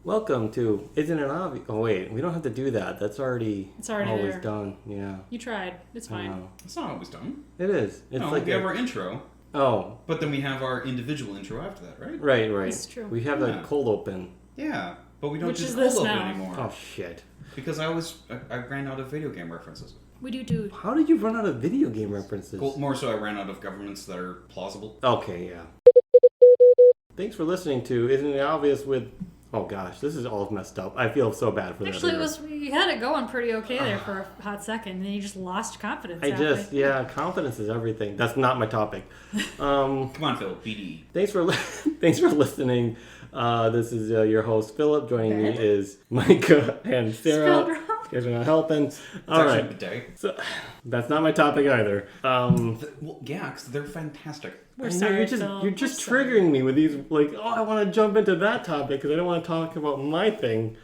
Welcome to Isn't It Obvious? Oh wait, we don't have to do that. That's already It's already always there. done. Yeah. You tried. It's I fine. know. It's not always done. It is. It's No, like we have our intro, oh, but then we have our individual intro after that, right? right. It's true. We have Yeah. a cold open. Yeah, but we don't Which do is cold this open now? anymore. Oh shit. Because I ran out of video game references. We do. How did you run out of video game references? Well, more so I ran out of governments that are plausible. Okay, yeah. Thanks for listening to Isn't It Obvious with. Oh gosh, this is all messed up. I feel so bad for that. Actually, you had it going pretty okay there for a hot second, and then you just lost confidence. Yeah, confidence is everything. That's not my topic. Come on, Phil. BD. Thanks for listening. This is your host Philip. Joining me Ben? is Micah and Sarah. Spelled wrong. You guys are not helping. It's All actually right, bidet. so that's not my topic either. Well, yeah, because they're fantastic. We're I know, sorry, you're Phil. just We're sorry. triggering me with these like, oh, I want to jump into that topic because I don't want to talk about my thing.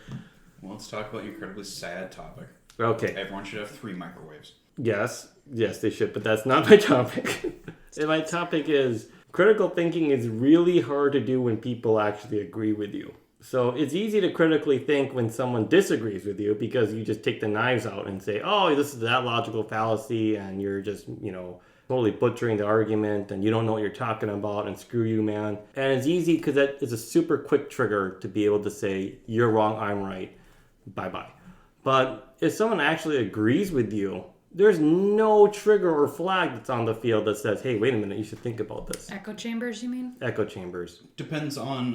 Well, let's talk about your incredibly sad topic. Okay. Everyone should have 3 microwaves. Yes, they should, but that's not my topic. And my topic is critical thinking is really hard to do when people actually agree with you. So it's easy to critically think when someone disagrees with you because you just take the knives out and say, oh, this is that logical fallacy, and you're just, totally butchering the argument and you don't know what you're talking about and screw you, man. And it's easy because that is a super quick trigger to be able to say, you're wrong, I'm right, bye-bye. But if someone actually agrees with you, there's no trigger or flag that's on the field that says, hey, wait a minute, you should think about this. Echo chambers, you mean? Echo chambers. Depends on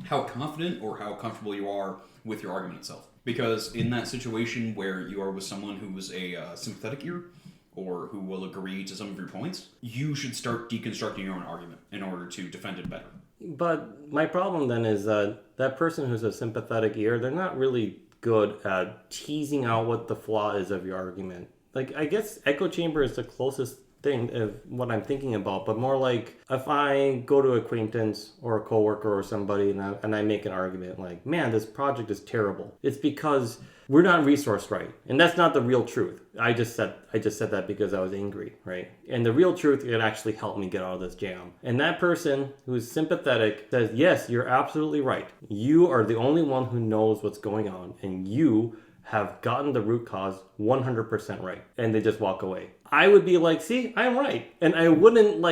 how confident or how comfortable you are with your argument itself. Because in that situation where you are with someone who is a sympathetic ear, or who will agree to some of your points, you should start deconstructing your own argument in order to defend it better. But my problem then is that person who's a sympathetic ear, they're not really good at teasing out what the flaw is of your argument. Like, I guess echo chamber is the closest thing of what I'm thinking about, but more like if I go to an acquaintance or a coworker or somebody and I make an argument like, man, this project is terrible. It's because we're not resourced right. And that's not the real truth. I just said that because I was angry, right? And the real truth could actually help me get out of this jam. And that person who's sympathetic says, yes, you're absolutely right. You are the only one who knows what's going on, and you have gotten the root cause 100% right. And they just walk away. I would be like, see, I'm right. And I wouldn't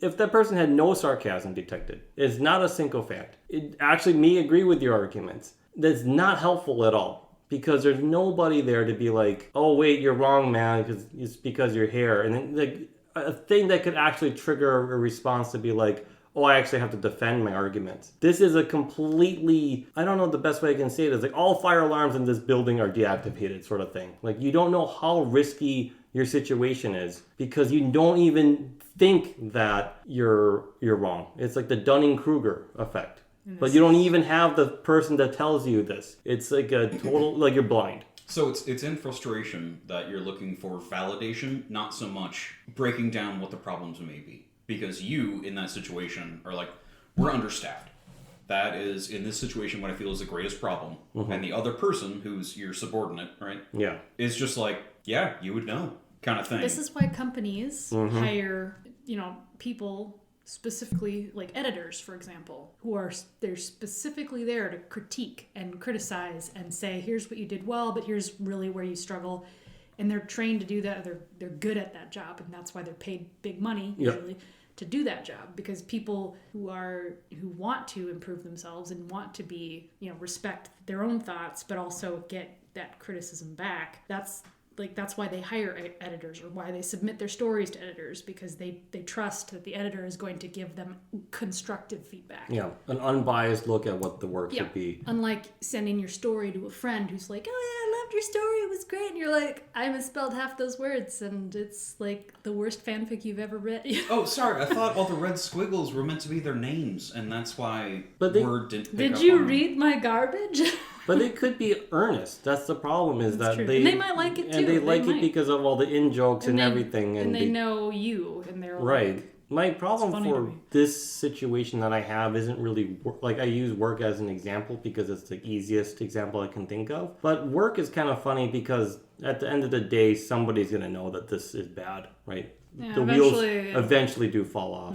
if that person had no sarcasm detected. It's not a single fact. It actually me agree with your arguments. That's not helpful at all. Because there's nobody there to be like, oh wait, you're wrong, man, because it's because your hair. And then a thing that could actually trigger a response to be like, oh, I actually have to defend my arguments. This is a completely, I don't know the best way I can say it is like all fire alarms in this building are deactivated sort of thing. Like you don't know how risky your situation is because you don't even think that you're wrong. It's like the Dunning-Kruger effect. But you don't even have the person that tells you this. It's like a total, like you're blind. So it's in frustration that you're looking for validation, not so much breaking down what the problems may be. Because you, in that situation, are like, we're understaffed. That is, in this situation, what I feel is the greatest problem. Mm-hmm. And the other person, who's your subordinate, right? Yeah. Is just like, yeah, you would know, kind of thing. This is why companies hire, people specifically like editors, for example, they're specifically there to critique and criticize and say, here's what you did well, but here's really where you struggle. And they're trained to do that. They're good at that job, and that's why they're paid big money usually to do that job. Because people who want to improve themselves and want to be, respect their own thoughts, but also get that criticism back. That's why they hire editors, or why they submit their stories to editors, because they trust that the editor is going to give them constructive feedback. Yeah, an unbiased look at what the work should be. Unlike sending your story to a friend who's like, oh yeah, I loved your story, it was great. And you're like, I misspelled half those words, and it's like the worst fanfic you've ever read. Oh, sorry, I thought all the red squiggles were meant to be their names, and that's why Word didn't pick Did up you on read my garbage? But they could be earnest. That's the problem is That's that true. And they might like it too. And they like might. it because of all the in-jokes and everything. And they know you, and they're right. like... My problem funny to for me. this situation that I have isn't really like I use work as an example because it's the easiest example I can think of. But work is kind of funny because at the end of the day, somebody's going to know that this is bad, right? Yeah, the wheels eventually do fall off.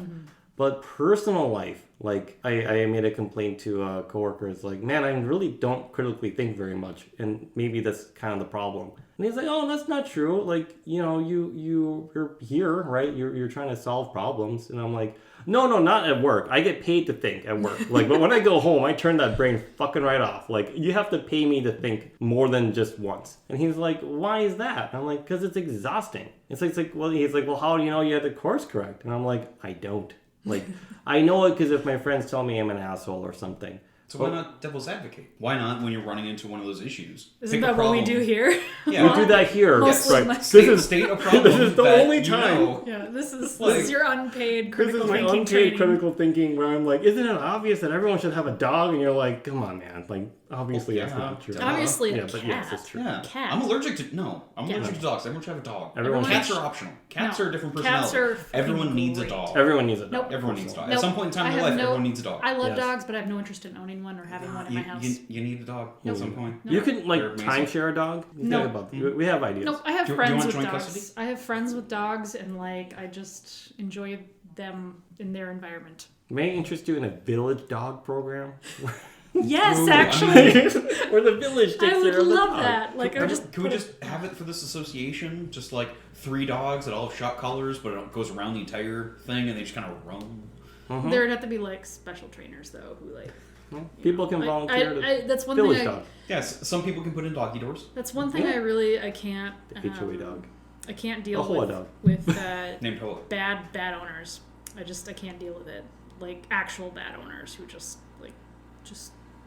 But personal life, like I made a complaint to a coworker. It's like, man, I really don't critically think very much, and maybe that's kind of the problem. And he's like, oh, that's not true. Like, you're here, right? You're trying to solve problems. And I'm like, no, not at work. I get paid to think at work. Like, but when I go home, I turn that brain fucking right off. Like, you have to pay me to think more than just once. And he's like, why is that? And I'm like, because it's exhausting. He's like, well, how do you know you had the course correct? And I'm like, I don't. Like, I know it because if my friends tell me I'm an asshole or something. So why not devil's advocate? Why not when you're running into one of those issues? Isn't that what we do here? Yeah. We do that here. Mostly Right. my- This State a problem. this is the that only you time. know- Yeah, this is Like- your unpaid This critical is my thinking unpaid training. critical thinking where I'm like, isn't it obvious that everyone should have a dog? And you're like, come on, man. Like, obviously Yeah. that's not true. Obviously, Yeah, a but cat. yes, it's true. Yeah. Cat. I'm allergic to I'm Yeah. allergic to dogs. Everyone should have a dog. Everyone Cats should. are optional. Cats No. are a different Cats personality. are Everyone freaking needs a great. dog. Everyone needs a dog. Nope. Everyone needs a dog. At Nope. some point in time I in have your life, no- everyone needs a dog. I love Yes. dogs, but I have no interest in owning one or having one in my house. You need a dog at some point. You can, like, They're amazing. timeshare a dog? No. Think about that. We have ideas. No, I have Do you friends want with joint dogs. custody? I have friends with dogs, and like I just enjoy them in their environment. May I interest you in a village dog program? Yes, Ooh, actually, Where the village takes I would care of the love dog. that. Like, I would just Can we put just have it for this association? Just like 3 dogs that all have shot collars, but it goes around the entire thing, and they just kind of roam. there would have to be like special trainers though, who like People can volunteer to that's one village thing. dog. Yes, some people can put in doggy doors. That's one thing Yeah. I can't. The HOA dog. I can't A deal HOA dog. with Named Hoa. bad owners. I can't deal with it. Like actual bad owners who just.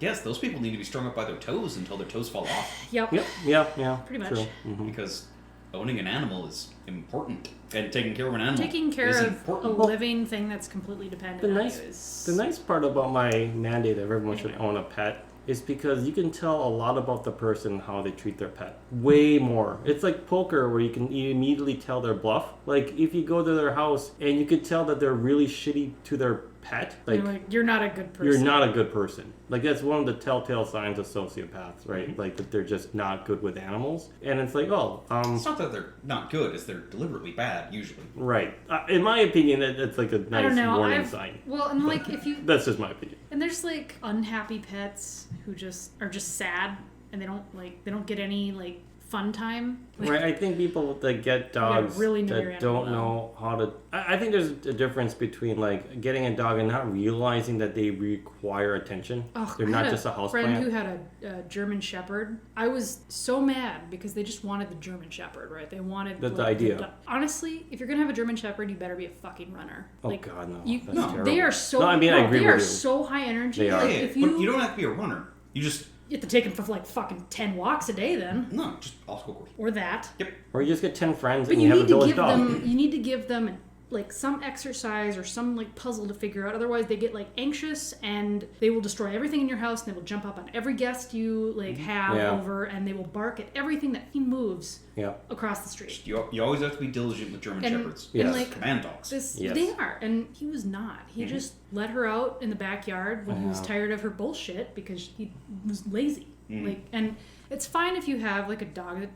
Yes, those people need to be strung up by their toes until their toes fall off. Yep. Yep, yeah. Pretty much. True. Mhm. Because owning an animal is important. And taking care of an animal Taking care is of important. a living thing that's completely dependent on you is. The nice part about my mandate of everyone should own a pet is because you can tell a lot about the person how they treat their pet. Way more. It's like poker where you immediately tell their bluff. Like if you go to their house and you could tell that they're really shitty to their pet, like you're not a good person. you're not a good person. Like that's one of the telltale signs of sociopaths, right? Like that they're just not good with animals. And it's like, It's not that they're not good, it's they're deliberately bad, usually. right. In my opinion, it's like a I don't nice know. warning sign. Well, and like if you That's just my opinion. and there's like unhappy pets who just are just sad and they don't get any like fun time. Like, Right, I think people that get dogs really know your that animal don't know how to. I think there's a difference between like getting a dog and not realizing that they require attention. Ugh, They're I not had just a house friend plant. who had a German Shepherd. I was so mad because they just wanted the German Shepherd, right? They wanted That's the idea. Honestly, if you're gonna have a German Shepherd, you better be a fucking runner. Oh like, God, no! You, That's no, terrible. they are so. No, I mean I agree they with are you. so high energy. They are. Like, Yeah, if but you don't have to be a runner. You just you have to take them for like fucking 10 walks a day, then no, just obstacle course. or that. Yep. Or you just get 10 friends But and you you have a need to village give dog. them. You need to give them like some exercise or some like puzzle to figure out. Otherwise, they get like anxious and they will destroy everything in your house. And they will jump up on every guest you like have Yeah. over, and they will bark at everything that moves Yeah. across the street. You always have to be diligent with German And- Shepherds. Yes. and like Command dogs. Yes. they are, and he was not. He just let her out in the backyard when he was Wow. tired of her bullshit because he was lazy. Like, and it's fine if you have like a dog that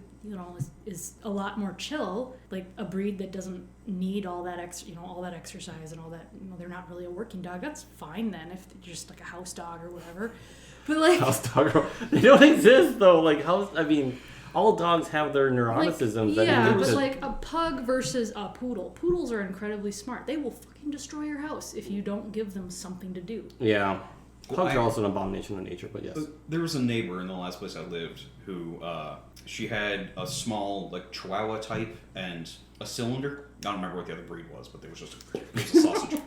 is a lot more chill, like a breed that doesn't need all that all that exercise and all that. They're not really a working dog. That's fine then if they're just like a house dog or whatever. But like House dog. They don't exist though. Like house. I mean, all dogs have their neuroticisms. Like, that yeah, need but to- like a pug versus a poodle. Poodles are incredibly smart. They will fucking destroy your house if you don't give them something to do. yeah. Well, Pugs are also an abomination of nature, but yes. There was a neighbor in the last place I lived who she had a small like Chihuahua type and a cylinder. I don't remember what the other breed was, but there was just it was a sausage.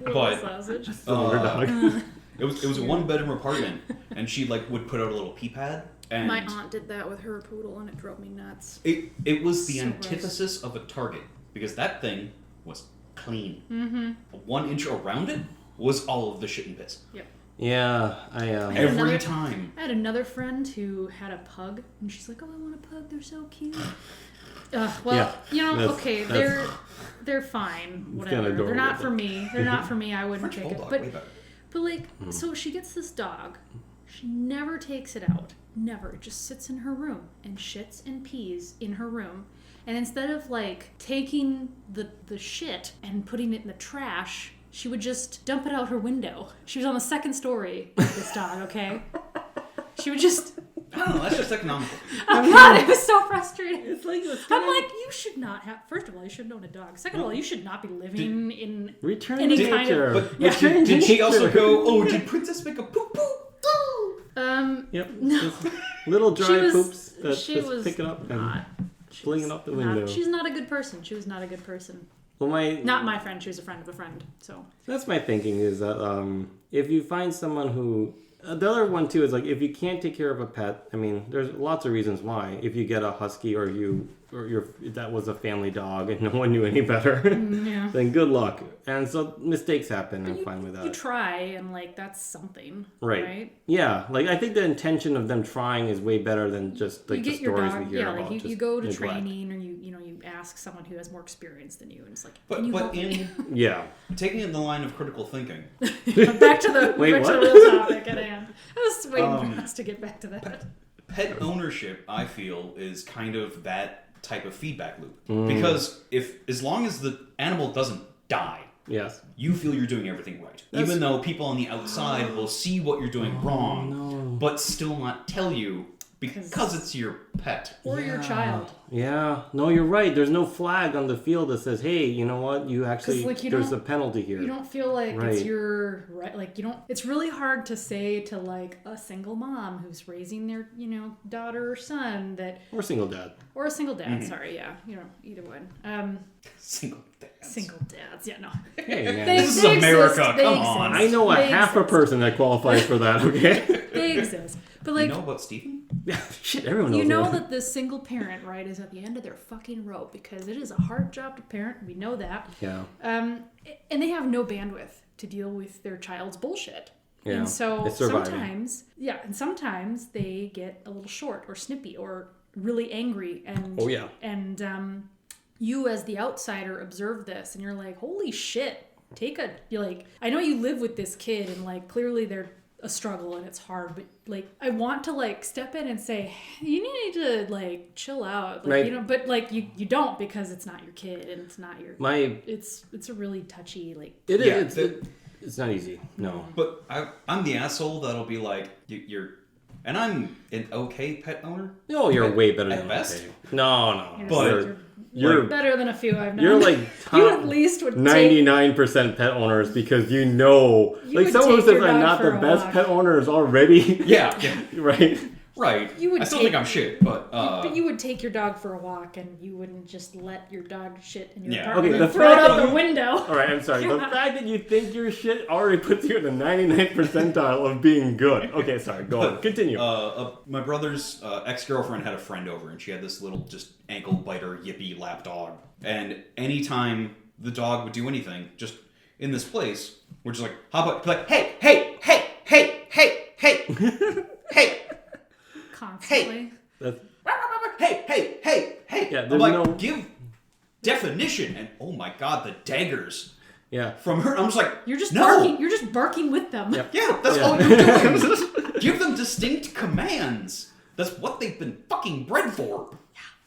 But Sausage. Cylinder dog. it was a 1-bedroom apartment, and she like would put out a little pee pad. And My aunt did that with her poodle, and it drove me nuts. It was the So antithesis of a Target because that thing was clean. Mm-hmm. 1 inch around it was all of the shit and piss. Yep. Yeah, I Every another- time. I had another friend who had a pug, and she's like, "Oh, I want a pug. They're so cute." Well, Yeah, that's- okay, that's- they're fine. kinda Whatever. They're adorable, not for but- me. They're not for me. I wouldn't French take it. bulldog, But way better. But like, so she gets this dog. She never takes it out. Never. It just sits in her room and shits and pees in her room. And instead of like taking the shit and putting it in the trash, she would just dump it out her window. She was on the second story of this dog, okay? She would just... I don't know, that's just economical. Oh God, it was so frustrating. It's like I'm like, you should not have... First of all, you shouldn't own a dog. Second of all, you should not be living in return any to kind nature. of... But did she also go, oh, did Princess make a poo-poo? Yep. No. Just little dry She was- poops that she just was pick it up not- and fling it out the window. She's not a good person. She was not a good person. Well, Not my friend. She was a friend of a friend. So that's my thinking is that if you find someone who the other one too is like if you can't take care of a pet, I mean, there's lots of reasons why. If you get a husky or that was a family dog and no one knew any better, yeah. then good luck. And so mistakes happen. I'm fine with that. You try, and like that's something, Right. right? Yeah, like I think the intention of them trying is way better than just like You the get your stories dog, we hear yeah. about. Like you just go to neglect. training, or you ask someone who has more experience than you, and it's like, But can you help in me? Yeah. taking it in the line of critical thinking, back to the Wait, back what? to the real topic at hand. I was waiting for us to get back to that. pet ownership, I feel, is kind of that type of feedback loop. Mm. Because as long as the animal doesn't die, Yes. you feel you're doing everything right. Even though people on the outside will see what you're doing wrong, but still not tell you because it's your pet. Or your child. Yeah. No, you're right. There's no flag on the field that says, "Hey, you know what? You actually 'Cause, like, you there's don't- a penalty here." You don't feel like Right. it's your right. Like you don't. It's really hard to say to like a single mom who's raising their daughter or son that, Or single dad. or a single dad. Sorry, yeah, either one. Single dads. Single dads. Yeah, no. Hey, man. This is America, exist, they come on. exist, I know a they half a exist, person that qualifies for that. Okay. They exist, but like You know about Stephen? Yeah. Shit. Everyone knows. you know that. that this single parent, right, is at the end of their fucking rope because it is a hard job to parent. We know that. Yeah. And they have no bandwidth to deal with their child's bullshit. Yeah, And so it's surviving. sometimes they get a little short or snippy or really angry and Oh, yeah. and you as the outsider observe this and you're like, holy shit, you're like, I know you live with this kid and like clearly they're a struggle and it's hard, but like I want to like step in and say, you need to like chill out, like, Right. but like you don't because it's not your kid and it's not your it's a really touchy like It is. Yeah, It's not easy. No. But I'm the asshole that'll be like, you're... And I'm an okay pet owner. Oh, you're way better at than best. okay. No. But- you're better than a few I've known. you're like you top at least would 99% pet owners because You like would someone who take says your I'm dog not for the a best walk. pet owners already. Yeah, Right. right. You would I still take- think I'm shit, but... but you would take your dog for a walk and you wouldn't just let your dog shit in your Yeah. apartment Okay, and the throw it fact out that the you- window. All right, I'm sorry. The Yeah. fact that you think your shit already puts you in the 99th percentile of being good. Okay, sorry. Go on. Continue. My brother's ex-girlfriend had a friend over, and she had this little just ankle biter yippy lap dog. And anytime the dog would do anything, just in this place, we're just like, hop up, be like, hey, hey, hey, hey, hey, hey, hey, Constantly. That's, hey. Yeah, I'm there's like, no- give definition, and oh my god, the daggers yeah. from her. I'm just like, You're just no. barking. You're just barking with them. Yep. Yeah, that's Yeah. all you're doing. Give them distinct commands. That's what they've been fucking bred for.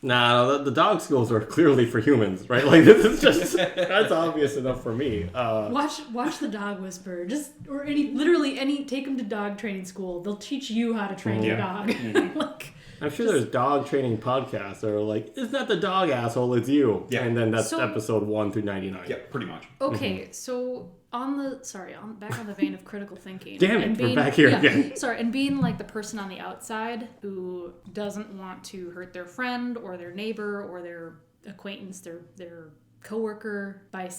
Nah, the dog schools are clearly for humans, right? Like this is just that's obvious enough for me. Watch the dog whisperer. Literally any take them to dog training school. They'll teach you how to train your dog. like I'm sure there's dog training podcasts that are like, it's not the dog asshole, it's you. Yeah. And then that's So- episode 1 through 99. Yeah, pretty much. okay, so back on the vein of critical thinking. Damn it, and we're back here again. Sorry, and being like the person on the outside who doesn't want to hurt their friend or their neighbor or their acquaintance, their coworker by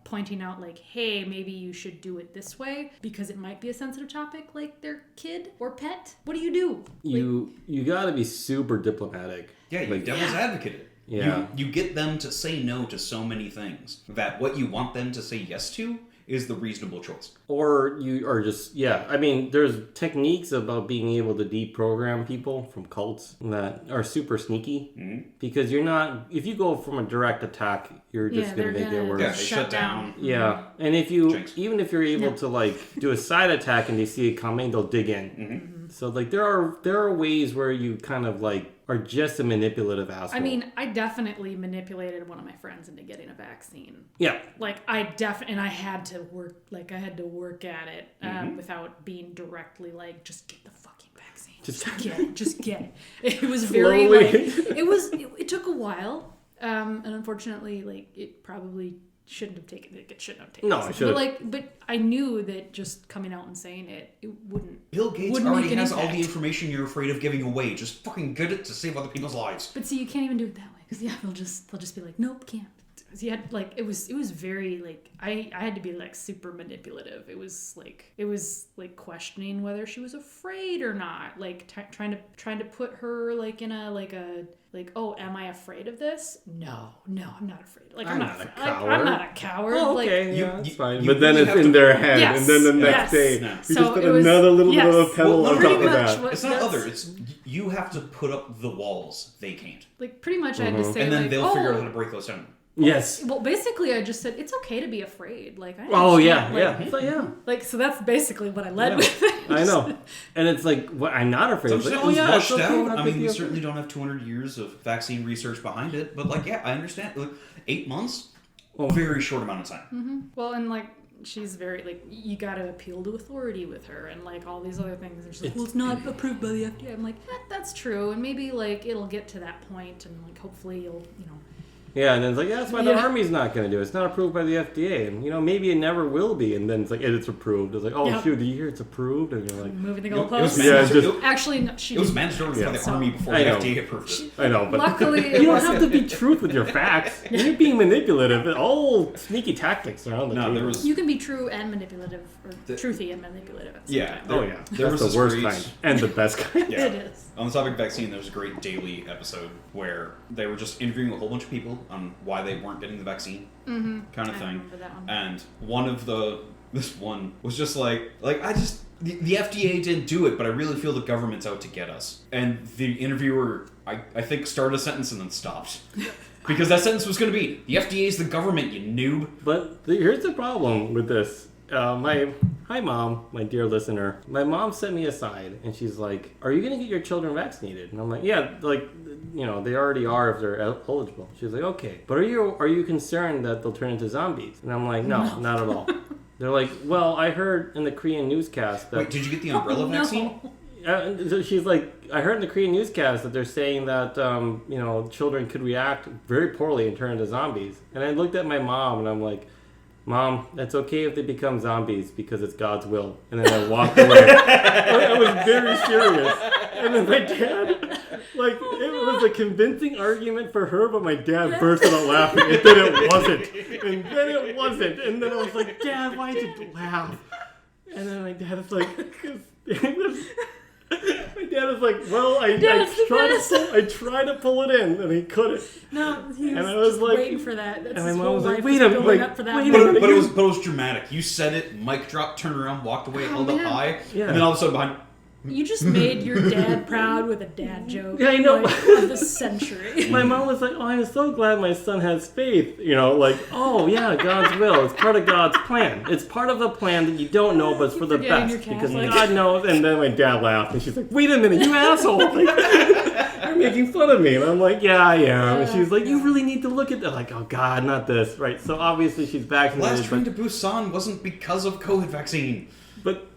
pointing out like, hey, maybe you should do it this way because it might be a sensitive topic like their kid or pet. What do you do? You got to be super diplomatic. Yeah, you devil's advocate it. Yeah. You get them to say no to so many things that what you want them to say yes to is the reasonable choice. Or you are just, I mean, there's techniques about being able to deprogram people from cults that are super sneaky. Mm-hmm. Because you're not, if you go from a direct attack, you're just going to make it worse. Yeah, they shut down. Yeah, and Jinx. even if you're able to like do a side attack and they see it coming, they'll dig in. Mm-hmm. So like there are ways where you kind of like are just a manipulative asshole. I mean, I definitely manipulated one of my friends into getting a vaccine. Yeah. Like and I had to work at it without being directly like, just get the fucking vaccine. Just get it. It was very like, it took a while. And unfortunately, like it probably shouldn't have taken it. It shouldn't have taken No, it should. But I knew that just coming out and saying it wouldn't. Bill Gates wouldn't already make an has all impact. the information you're afraid of giving away. Just fucking get it to save other people's lives. But see, you can't even do it that way because they'll just be like, nope, can't. So you had like it was very like I had to be like super manipulative. It was like questioning whether she was afraid or not. Like trying to put her like in a oh, am I afraid of this? No, I'm not afraid. Like I'm not a coward. I'm not a coward. Oh, okay, Like, yeah, that's fine. you But then really it's have in to- their head, Yes, and then the next yes. day No. you So just put it was- another little bit of a yes. pedal Well, on pretty top of much that. what- It's not that's- other. It's you have to put up the walls. They can't, like pretty much I had to say and then like, they'll figure out oh, how to break those down. Yes. well, basically, I just said it's okay to be afraid. Like, I Oh yeah, understand. yeah. So, yeah. Like, so that's basically what I led Yeah. with. I know. And it's like, what? I'm not afraid. So It's it like, was it's washed okay, out. not I big mean, we deal. certainly don't have 200 years of vaccine research behind it, but like, yeah, I understand. Like, 8 months, very short amount of time. Well, and like, she's very like, you got to appeal to authority with her, and like all these other things. And she's like, well, it's not approved by the FDA. I'm like, that's true, and maybe like it'll get to that point, and like hopefully you'll, Yeah, and then it's like, yeah, that's why the Yeah. Army's not going to do it. It's not approved by the FDA. And, maybe it never will be. And then it's like, it's approved. It's like, oh, Yep. shoot, did you hear it's approved? And you're like, moving the It was goalposts. Yeah, mandatory. just- Actually, no, she It was didn't. mandatory for the So- army before I the know. FDA approved it. I know, but Luckily, it you don't wasn't. have to be truth with your facts. When you're being manipulative, all sneaky tactics are on the No, table. there was- You can be true and manipulative, or truthy and manipulative at the same Yeah. time. Oh, yeah. There That's was the this worst great- kind. And the best kind. Yeah. It is. On the topic of vaccine, there was a great daily episode where they were just interviewing a whole bunch of people on why they weren't getting the vaccine, kind of I thing. remember that one. And this one was just like the FDA didn't do it, but I really feel the government's out to get us. And the interviewer, I think, started a sentence and then stopped. Because that sentence was going to be, the FDA is the government, you noob. But here's the problem with this. Hi mom, my dear listener. My mom sent me aside and she's like, "Are you gonna get your children vaccinated?" And I'm like, "Yeah, like, they already are if they're eligible." She's like, "Okay, but are you concerned that they'll turn into zombies?" And I'm like, "No, not at all." They're like, "Well, I heard in the Korean newscast that." Wait, did you get the umbrella vaccine? So she's like, I heard in the Korean newscast that they're saying that, children could react very poorly and turn into zombies. And I looked at my mom and I'm like, Mom, it's okay if they become zombies because it's God's will. And then I walked away. I was very serious. And then my dad, like, it was a convincing argument for her, but my dad burst out laughing. And then it wasn't. And then it wasn't. And then I was like, Dad, why did you laugh? And then my dad was like, my dad was like, well, I tried to pull it in, and he couldn't. No, he was, And I was just like- waiting for that. That's and my his mom whole was like, life wait is a- building like, up for that wait a moment. minute. But it was dramatic. You said it, mic dropped, turned around, walked away, held up man. high, Yeah. and then all of a sudden behind. You just made your dad proud with a dad joke. Yeah, I know. Like, of the century. My mom was like, oh, I'm so glad my son has faith. Like, oh, yeah, God's will. It's part of God's plan. It's part of the plan that you don't know, but it's for the forgetting best. you're Because Catholic. God knows. And then my dad laughed, and she's like, wait a minute, you asshole. Like, you're making fun of me. And I'm like, yeah, I am. And she's like, you really need to look at that. Like, oh, God, not this. Right, so obviously she's vaccinated. Last train to Busan wasn't because of COVID vaccine.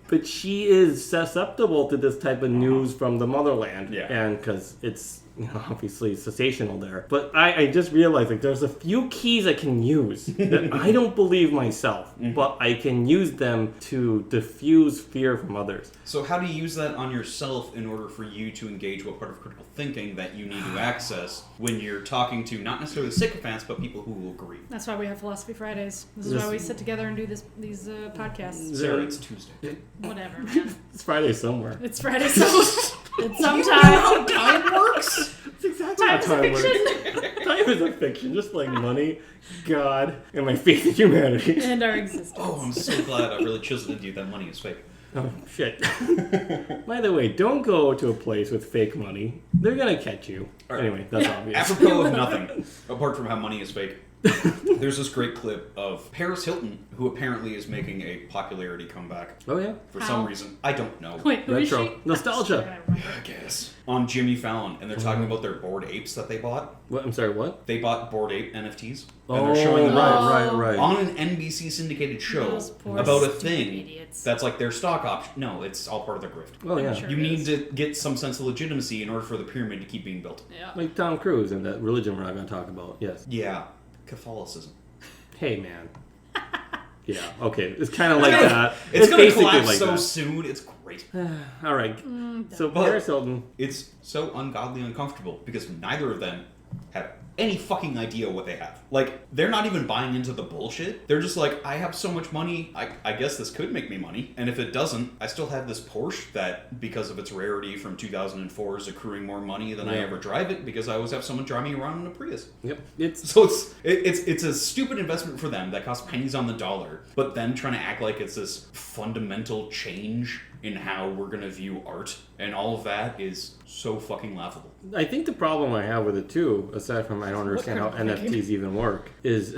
But she is susceptible to this type of news from the motherland. Yeah. And because it's, obviously sensational there. But I just realized, like, there's a few keys I can use that I don't believe myself, but I can use them to diffuse fear from others. So how do you use that on yourself in order for you to engage what part of critical thinking that you need to access when you're talking to not necessarily sycophants, but people who will agree? That's why we have Philosophy Fridays. This is This- why we sit together and do these podcasts. Sarah, it's Tuesday. Whatever, man. It's Friday somewhere. It's Friday, so it's sometime. Time works? That's exactly how Time's a time works. fiction. Time is a fiction, just like money, God, and my faith in humanity. And our existence. Oh, I'm so glad I really chiseled into you that money is fake. Oh, shit. By the way, don't go to a place with fake money. They're going to catch you. All right. Anyway, that's obvious. Apropos of nothing, apart from how money is fake. There's this great clip of Paris Hilton, who apparently is making a popularity comeback Oh yeah. for How? some reason. I don't know. Wait, who is Retro. she? Nostalgia. I guess. On Jimmy Fallon, and they're talking about their Bored Apes that they bought. What? I'm sorry. What? They bought Bored Ape NFTs. And Oh, they're showing them off right. on an NBC syndicated show Those poor about a stupid thing idiots. that's like their stock option. No, it's all part of their grift. Oh yeah. Sure. You it need is. to get some sense of legitimacy in order for the pyramid to keep being built. Yeah. Like Tom Cruise and that religion we're not going to talk about. Yes. Yeah, Catholicism. Hey man. Yeah. Okay. It's kind of like that. It's gonna basically collapse like so that. soon. It's great. All right. So But- Paris Hilton. It's so ungodly uncomfortable because neither of them have any fucking idea what they have. Like, they're not even buying into the bullshit. They're just like, I have so much money, I guess this could make me money. And if it doesn't, I still have this Porsche that, because of its rarity from 2004, is accruing more money than I Yeah. ever drive it because I always have someone drive me around in a Prius. Yep. It's So it's a stupid investment for them that costs pennies on the dollar, but then trying to act like it's this fundamental change in how we're gonna view art, and all of that is so fucking laughable. I think the problem I have with it too, aside from I don't understand how critical thinking? NFTs even work, is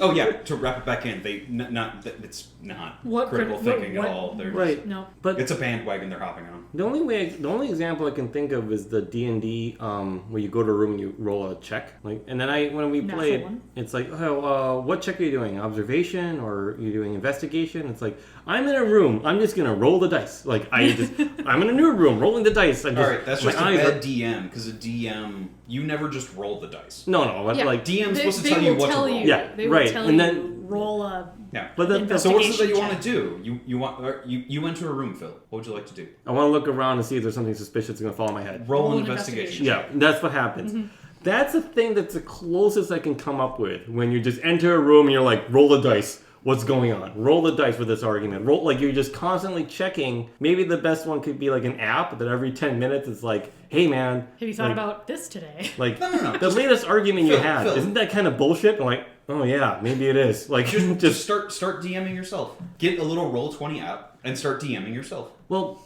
Oh yeah, to wrap it back in, it's not What critical criti- what- thinking what- at all. They're right. No. But It's a bandwagon they're hopping on. the only example I can think of is the D&D where you go to a room and you roll a check. Like, and then when we Natural played, one. it's like, oh, what check are you doing? Observation or you doing investigation? It's like, I'm in a room. I'm just gonna roll the dice. Like I'm in a new room rolling the dice. I'm All just, right, that's my just a eyes bad are- DM because a DM you never just roll the dice. No, but Yeah. like DM's They- supposed to they tell you will what to tell roll. you- Yeah, they will right. tell And you then- roll a Yeah. But So what is it that you investigation want check. to do? You went to a room, Phil. What would you like to do? I want to look around and see if there's something suspicious that's gonna fall on my head. Roll an an investigation. Yeah, that's what happens. Mm-hmm. That's the thing that's the closest I can come up with when you just enter a room and you're like, roll the dice. What's going on? Roll the dice with this argument. Roll like you're just constantly checking. Maybe the best one could be like an app that every 10 minutes it's like, hey man. Have you thought like, about this today? like No. the latest argument you Phil, had? Phil. Isn't that kind of bullshit? I'm like, oh yeah, maybe it is. Like Just start DMing yourself. Get a little Roll20 app and start DMing yourself. well,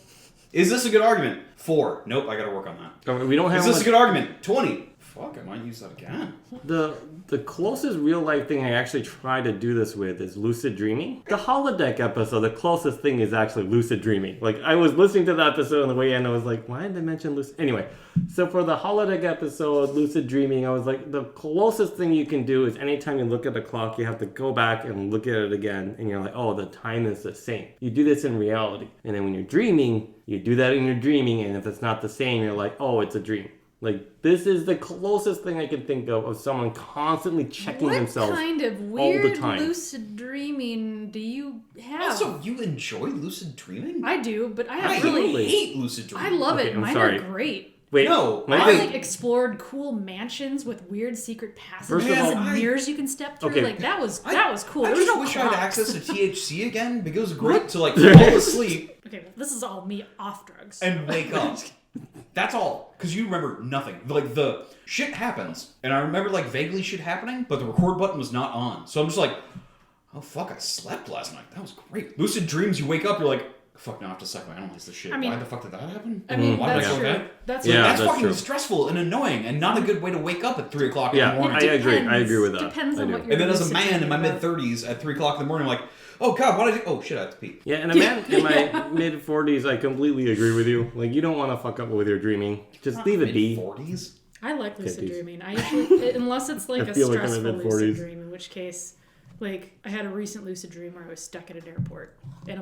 Is this a good argument? 4. Nope, I gotta work on that. we don't have Is this a much- good argument? 20. Fuck, I might use that again. The closest real life thing I actually try to do this with is lucid dreaming. The holodeck episode, the closest thing is actually lucid dreaming. Like I was listening to the episode on the way in, I was like, why did I mention lucid? Anyway, so for the holodeck episode, lucid dreaming, I was like, the closest thing you can do is anytime you look at the clock, you have to go back and look at it again, and you're like, oh, the time is the same. You do this in reality, and then when you're dreaming, you do that in your dreaming, and if it's not the same, you're like, oh, it's a dream. Like, this is the closest thing I can think of someone constantly checking What themselves kind of all the weird time. lucid dreaming do you have? Also, you enjoy lucid dreaming? I do, but I I have Absolutely. really. hate lucid dreaming. I love Okay, it. I'm Mine sorry. are great. Wait, No, my I thing- like explored cool mansions with weird secret passages First of all, and mirrors you can step through. Okay. Like that was cool. I There was just no wish I had clocks. access to THC again because it was great to like fall asleep Okay, well, this is all me off drugs. and wake up. That's all. Because you remember nothing. Like, the shit happens. And I remember, like, vaguely shit happening, but the record button was not on. So I'm just like, oh, fuck, I slept last night. That was great. Lucid dreams, you wake up, you're like, fuck, now I have to psychoanalyze this shit. I mean- Why the fuck did that happen? I mean, Why did that's I go true. bad? That's Yeah, true. That's that's fucking true. stressful and annoying and not a good way to wake up at 3 o'clock in Yeah, the morning. I agree. I Depends. agree with that. Depends I on do. what you're And then as a lucid man in my dreaming about. mid-30s at 3 o'clock in the morning, I'm like, oh, God, what did I do? Oh, shit, I have to pee. Yeah, and a man in my mid-40s, I completely agree with you. Like, you don't want to fuck up with your dreaming. Just leave it be. Mid-40s? I like lucid 50s. dreaming. I usually, unless it's like I a feel like I'm in stressful mid-40s. lucid dream, in which case, like I had a recent lucid dream where I was stuck at an airport and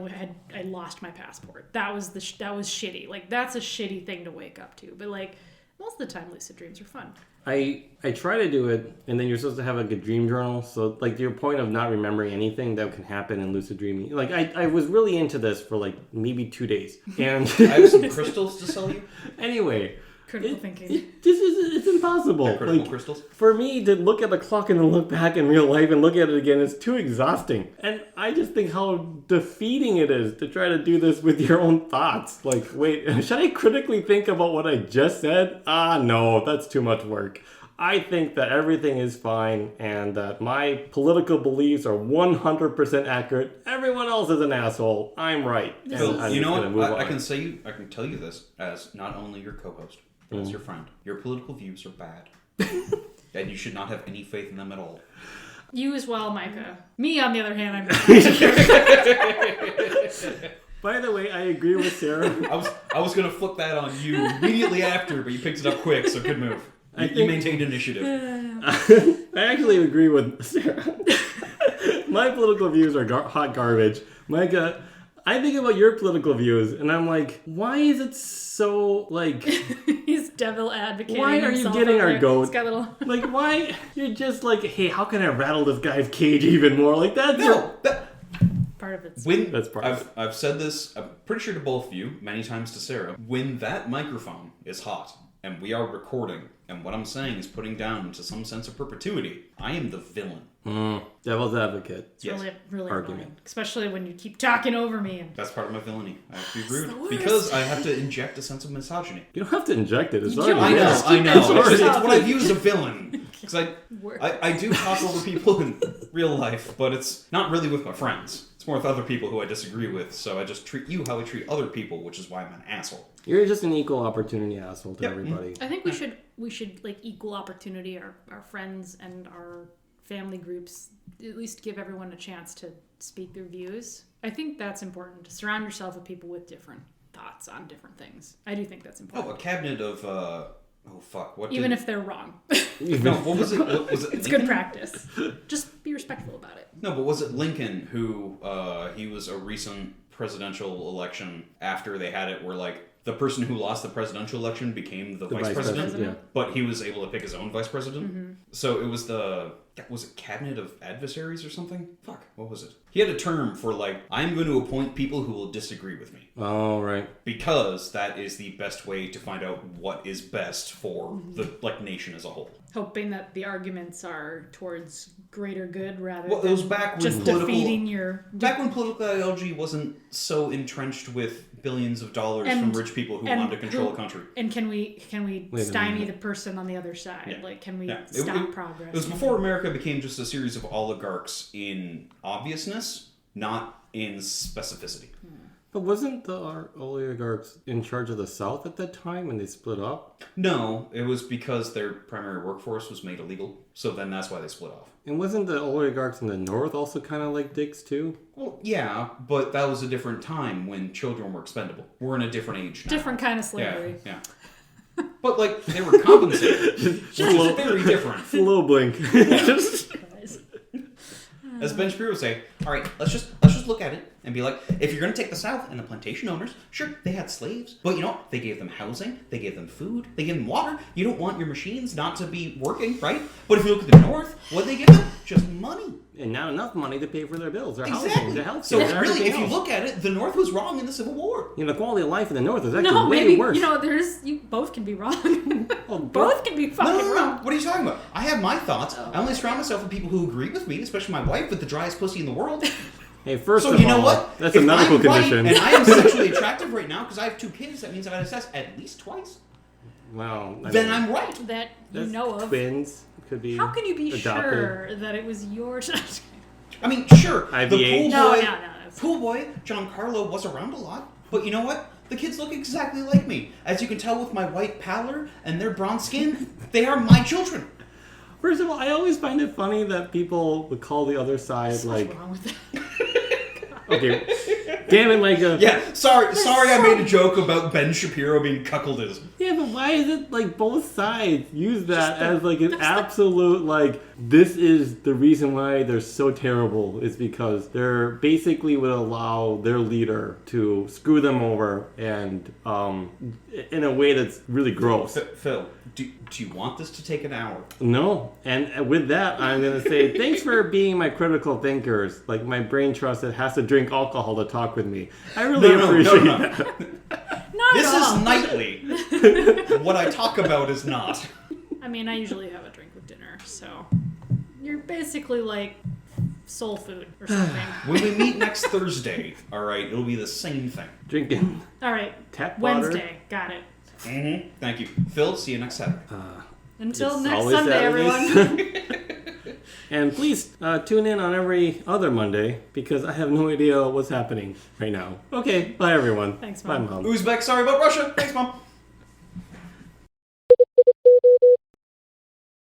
I lost my passport. That was that was shitty. Like that's a shitty thing to wake up to. But like most of the time, lucid dreams are fun. I try to do it, and then you're supposed to have like a dream journal. So, like, to your point of not remembering anything that can happen in lucid dreaming. Like, I was really into this for like maybe 2 days. And I have some crystals to sell you. anyway, Critical thinking. it's impossible. Critical Like, crystals. for me to look at the clock and then look back in real life and look at it again is too exhausting. And I just think how defeating it is to try to do this with your own thoughts. Like, wait, should I critically think about what I just said? No, that's too much work. I think that everything is fine and that my political beliefs are 100% accurate. Everyone else is an asshole. I'm right. And Phil, I'm you just know gonna move what? I on. can tell you this as not only your co-host, but as your friend. Your political views are bad, and you should not have any faith in them at all. You as well, Micah. Me, on the other hand, I'm. By the way, I agree with Sarah. I was gonna flip that on you immediately after, but you picked it up quick, so good move. You maintained initiative. I actually agree with Sarah. My political views are hot garbage. Micah, I think about your political views, and I'm like, why is it so, like... He's devil advocating. Why are you getting our goat? It's got little... Like, why? You're just like, hey, how can I rattle this guy's cage even more? Like, that's part of it. That's part I've said this, I'm pretty sure to both of you, many times to Sarah. When that microphone is hot, and we are recording, and what I'm saying is putting down to some sense of perpetuity, I am the villain. Devil's advocate. It's really argument. annoying, especially when you keep talking over me. And... That's part of my villainy. I have to be rude because I have to inject a sense of misogyny. You don't have to inject it. It's You already don't. there. I know. It's It's what I view as a villain. Because I do talk over people in real life, but it's not really with my friends. It's more with other people who I disagree with, so I just treat you how I treat other people, which is why I'm an asshole. You're just an equal opportunity asshole to everybody. I think we should like equal opportunity our friends and our family groups, at least give everyone a chance to speak their views. I think that's important, to surround yourself with people with different thoughts on different things. I do think that's important. Oh, a cabinet of Even if they're wrong. No, what was it? Was it it's Lincoln? good practice. Just be respectful about it. No, but was it Lincoln who he was a recent presidential election after they had it where like the person who lost the presidential election became the vice president, yeah. but he was able to pick his own vice president. Mm-hmm. So it was was it cabinet of adversaries or something? Fuck, what was it? He had a term for like, I'm going to appoint people who will disagree with me. Oh, right. Because that is the best way to find out what is best for the nation as a whole. Hoping that the arguments are towards greater good rather Well, it was than back when just defeating your... Back when political ideology wasn't so entrenched with billions of dollars from rich people who wanted to control a country. And can we stymie the person on the other side? Yeah. Like, can we stop progress? It was before America became just a series of oligarchs in obviousness, not in specificity. But wasn't the oligarchs in charge of the South at that time when they split up? No, it was because their primary workforce was made illegal. So then that's why they split off. And wasn't the oligarchs in the North also kind of like dicks too? Well, yeah, but that was a different time when children were expendable. We're in a different age now. Different kind of slavery. Yeah. But like, they were compensated, which is very different. Slow blink. As Ben Shapiro would say, all right, let's just look at it and be like, if you're going to take the South and the plantation owners, sure, they had slaves, but you know what? They gave them housing, they gave them food, they gave them water. You don't want your machines not to be working, right? But if you look at the North, what they give them? Just money. And not enough money to pay for their bills, their Exactly. housing, their health So care, really, if you else. look at it, the North was wrong in the Civil War. You know, the quality of life in the North is actually No, way maybe, worse. you both can be wrong. Well, both can be fucking No. wrong. What are you talking about? I have my thoughts. I only surround myself with people who agree with me, especially my wife with the driest pussy in the world. Hey, first So of you know all, what? that's If a medical I'm right condition. and I am sexually attractive right now because I have 2 kids, that means I've had sex at least twice. Well, Then I'm right. That you that's know of. twins could be. How can you be adopted. sure that it was yours? I mean, sure, IVH. the pool No. boy, pool boy, Giancarlo was around a lot, but you know what? The kids look exactly like me. As you can tell with my white pallor and their bronze skin, they are my children. First of all, I always find it funny that people would call the other side like, What's wrong with that? okay, damn it, Micah. Yeah, sorry, I made a joke about Ben Shapiro being cuckolded. Yeah, but why is it like both sides use that as like an absolute like this is the reason why they're so terrible is because they're basically would allow their leader to screw them over and in a way that's really gross. Phil, do you want this to take an hour? No, and with that I'm gonna say thanks for being my critical thinkers. Like my brain trust that has to drink alcohol to talk with me. I really appreciate that. Not This at all. is nightly. What I talk about is not. I mean, I usually have a drink with dinner, so you're basically like soul food or something. When we meet next Thursday, all right, it'll be the same thing. Drinking All right, tap water. Wednesday, got it. Mm-hmm. Thank you, Phil. See you next Saturday. Until It's next always Sunday, Saturdays. everyone. And please tune in on every other Monday because I have no idea what's happening right now. Okay, bye everyone. Thanks, Bye, Mom. Mom. Uzbek, sorry about Russia. Thanks, Mom.